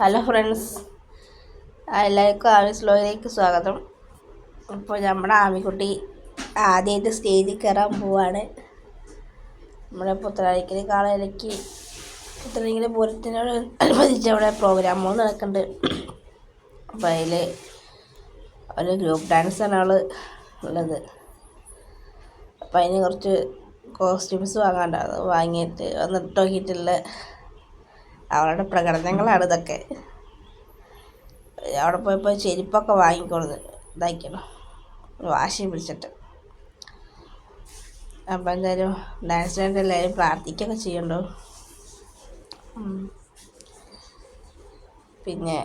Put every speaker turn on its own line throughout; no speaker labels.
Hello friends, എല്ലാവർക്കും ആമീസ് വ്ലോഗിലേക്ക് സ്വാഗതം. ഇപ്പോൾ നമ്മുടെ ആമിക്കുട്ടി ആദ്യമായിട്ട് സ്റ്റേജിൽ കയറാൻ പോവാണ്. നമ്മുടെ പുത്തനാരിക്കൽ കാളയിലേക്ക് പുത്തനാരിക്കൽ പൂരത്തിനോട് അനുബന്ധിച്ച് അവിടെ പ്രോഗ്രാമുകൾ നടക്കുന്നുണ്ട്. അപ്പോൾ അതിൽ ഒരു ഗ്രൂപ്പ് ഡാൻസാണ് അവൾ ഉള്ളത്. അപ്പോൾ അതിന് കുറച്ച് കോസ്റ്റ്യൂംസ് വാങ്ങാണ്ടാവും. വാങ്ങിയിട്ട് വന്നിട്ട് നോക്കിയിട്ടുള്ള അവളുടെ പ്രകടനങ്ങളാണ് ഇതൊക്കെ. അവിടെ പോയപ്പോൾ ചെരുപ്പൊക്കെ വാങ്ങിക്കൊടുത്ത് ഇതാക്കണം വാശി പിടിച്ചിട്ട്. അപ്പം എന്തായാലും ഡാൻസിനായിട്ട് എല്ലാവരും പ്രാർത്ഥിക്കുകയൊക്കെ ചെയ്യണ്ടോ. പിന്നെ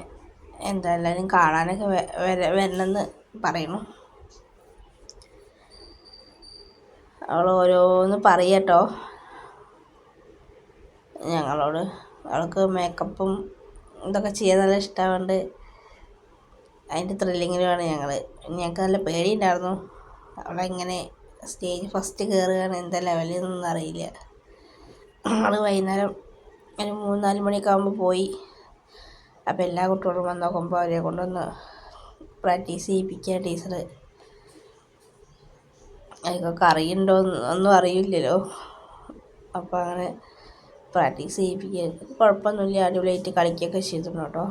എന്താ എല്ലാവരും കാണാനൊക്കെ വരണമെന്ന് പറയണു. അവൾ ഓരോന്ന് പറയട്ടോ ഞങ്ങളോട്. അവൾക്ക് മേക്കപ്പും ഇതൊക്കെ ചെയ്യാൻ നല്ല ഇഷ്ടമുണ്ട്. അതിൻ്റെ ത്രില്ലിങ്ങിലുമാണ് ഞങ്ങൾക്ക് നല്ല പേടിയുണ്ടായിരുന്നു. അവളെങ്ങനെ സ്റ്റേജ് ഫസ്റ്റ് കയറുകയാണ്, എന്താ ലെവലിൽ അറിയില്ല. അവൾ വൈകുന്നേരം ഒരു 3-4 മണിയൊക്കെ ആകുമ്പോൾ പോയി. അപ്പോൾ എല്ലാ കുട്ടികളും വന്ന് നോക്കുമ്പോൾ അവരെ കൊണ്ടൊന്ന് പ്രാക്ടീസ് ചെയ്യിപ്പിക്കുക ടീച്ചർ. അതൊക്കെ അറിയണ്ടോ ഒന്നും അറിയില്ലല്ലോ. അപ്പോൾ അങ്ങനെ പ്രാക്ടീസ് ചെയ്യിപ്പിക്കുക. കുഴപ്പമൊന്നുമില്ല, അടിപൊളിയായിട്ട് കളിക്കുകയൊക്കെ ചെയ്തിരുന്നു കേട്ടോ.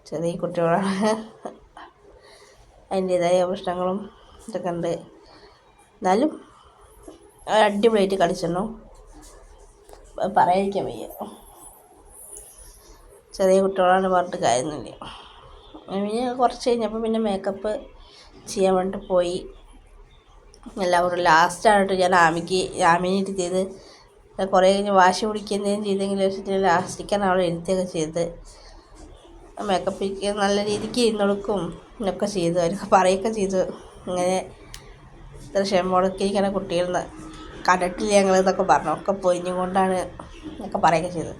ചെറിയ കുട്ടികളാണ്, അതിൻ്റേതായ പ്രശ്നങ്ങളും ഇതൊക്കെ ഉണ്ട്. എന്നാലും അടിപൊളിയായിട്ട് കളിച്ചിരുന്നു, പറയാതിരിക്കാൻ വയ്യ. ചെറിയ കുട്ടികളാണ് പറഞ്ഞിട്ട് കാര്യമൊന്നുമില്ല. പിന്നെ കുറച്ച് കഴിഞ്ഞപ്പോൾ പിന്നെ മേക്കപ്പ് ചെയ്യാൻ വേണ്ടിയിട്ട് പോയി. എല്ലാവരും ലാസ്റ്റായിട്ട് ഞാൻ ആമിനെ ഇരുത്തിയത്. കുറേ കഴിഞ്ഞ് വാശി പിടിക്കുന്നതും ചെയ്തെങ്കിലും വെച്ചിട്ട് ലാസ്റ്റിക്കാണ് അവൾ ഇരുത്തിയൊക്കെ ചെയ്തത്. മേക്കപ്പ് നല്ല രീതിക്ക് ഇരുന്നൊടുക്കും ഒക്കെ ചെയ്തു, അവരൊക്കെ പറയുകയൊക്കെ ചെയ്തു. ഇങ്ങനെ ഇത്ര ക്ഷമ കുട്ടികൾ കണ്ടിട്ടില്ല ഞങ്ങളെന്നൊക്കെ പറഞ്ഞു. ഒക്കെ പൊയിഞ്ഞും കൊണ്ടാണ് എന്നൊക്കെ പറയുകയൊക്കെ ചെയ്തത്.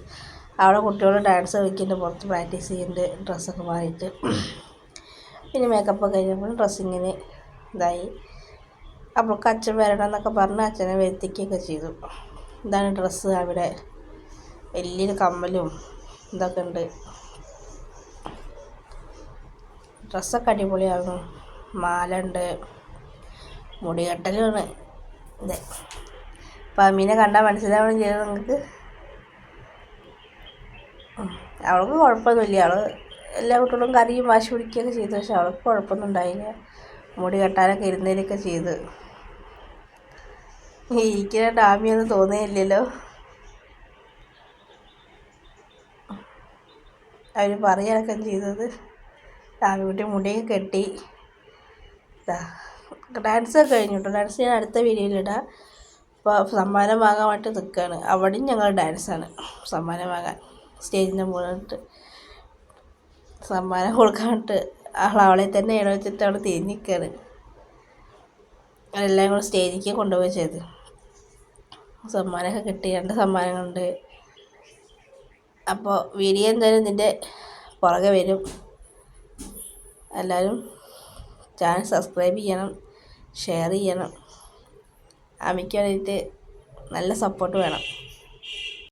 അവിടെ കുട്ടികൾ ഡാൻസ് കളിക്കുന്നുണ്ട്, പുറത്ത് പ്രാക്ടീസ് ചെയ്യുന്നുണ്ട്, ഡ്രസ്സൊക്കെ മാറിയിട്ട്. പിന്നെ മേക്കപ്പൊക്കെ കഴിഞ്ഞപ്പോൾ ഡ്രസ്സിങ്ങിന് ഇതായി. അവൾക്ക് അച്ഛൻ വരണം എന്നൊക്കെ പറഞ്ഞ് അച്ഛനെ വരുത്തിക്കുകയൊക്കെ ചെയ്തു. ഇതാണ് ഡ്രസ്സ്. അവിടെ വലിയൊരു കമ്മലും ഇതൊക്കെ ഉണ്ട്. ഡ്രസ്സൊക്കെ അടിപൊളിയാകുന്നു. മാല ഉണ്ട്, മുടികെട്ടലുമാണ് ഇത്. അപ്പം അമ്മീനെ കണ്ടാൽ മനസ്സിലാവണം ചെയ്തത് നിങ്ങൾക്ക്. അവൾക്ക് കുഴപ്പമൊന്നുമില്ല. അവൾ എല്ലാ കുട്ടികളും കരയും വാശി പിടിക്കുകയൊക്കെ ചെയ്തു. പക്ഷെ അവൾക്ക് കുഴപ്പമൊന്നും ഉണ്ടായില്ല. മുടി കെട്ടാനൊക്കെ ഇരുന്നതിലൊക്കെ ചെയ്ത്. ഇരിക്കുന്ന ഡാമിയൊന്നും തോന്നുന്നില്ലല്ലോ. അവർ പറയുകയൊക്കെ ചെയ്തത്. ഡാമിക്കുട്ടി മുടിയൊക്കെ കെട്ടി ഡാൻസൊക്കെ കഴിഞ്ഞു കേട്ടോ. ഡാൻസ് ഞാൻ അടുത്ത വീഡിയോയിലിടാം. അപ്പോൾ സമ്മാനം വാങ്ങാൻ വേണ്ടി നിൽക്കുകയാണ്. അവിടെയും ഞങ്ങൾ ഡാൻസാണ് സമ്മാനം വാങ്ങാൻ. സ്റ്റേജിൻ്റെ മുകളിലിട്ട് സമ്മാനം കൊടുക്കാൻ വേണ്ടിയിട്ട് അവളെ തന്നെ വെച്ചിട്ട് അവൾ തിരിഞ്ഞ് നിൽക്കുകയാണ്. അതെല്ലാം കൂടെ സ്റ്റേജിലേക്ക് കൊണ്ടുപോയി ചെയ്ത്. സമ്മാനമൊക്കെ കിട്ടി, 2 സമ്മാനങ്ങളുണ്ട്. അപ്പോൾ വീഡിയോ എന്തായാലും ഇതിൻ്റെ പുറകെ വരും. എല്ലാവരും ചാനൽ സബ്സ്ക്രൈബ് ചെയ്യണം, ഷെയർ ചെയ്യണം. അമ്മയ്ക്ക് വേണ്ടിയിട്ട് നല്ല സപ്പോർട്ട് വേണം.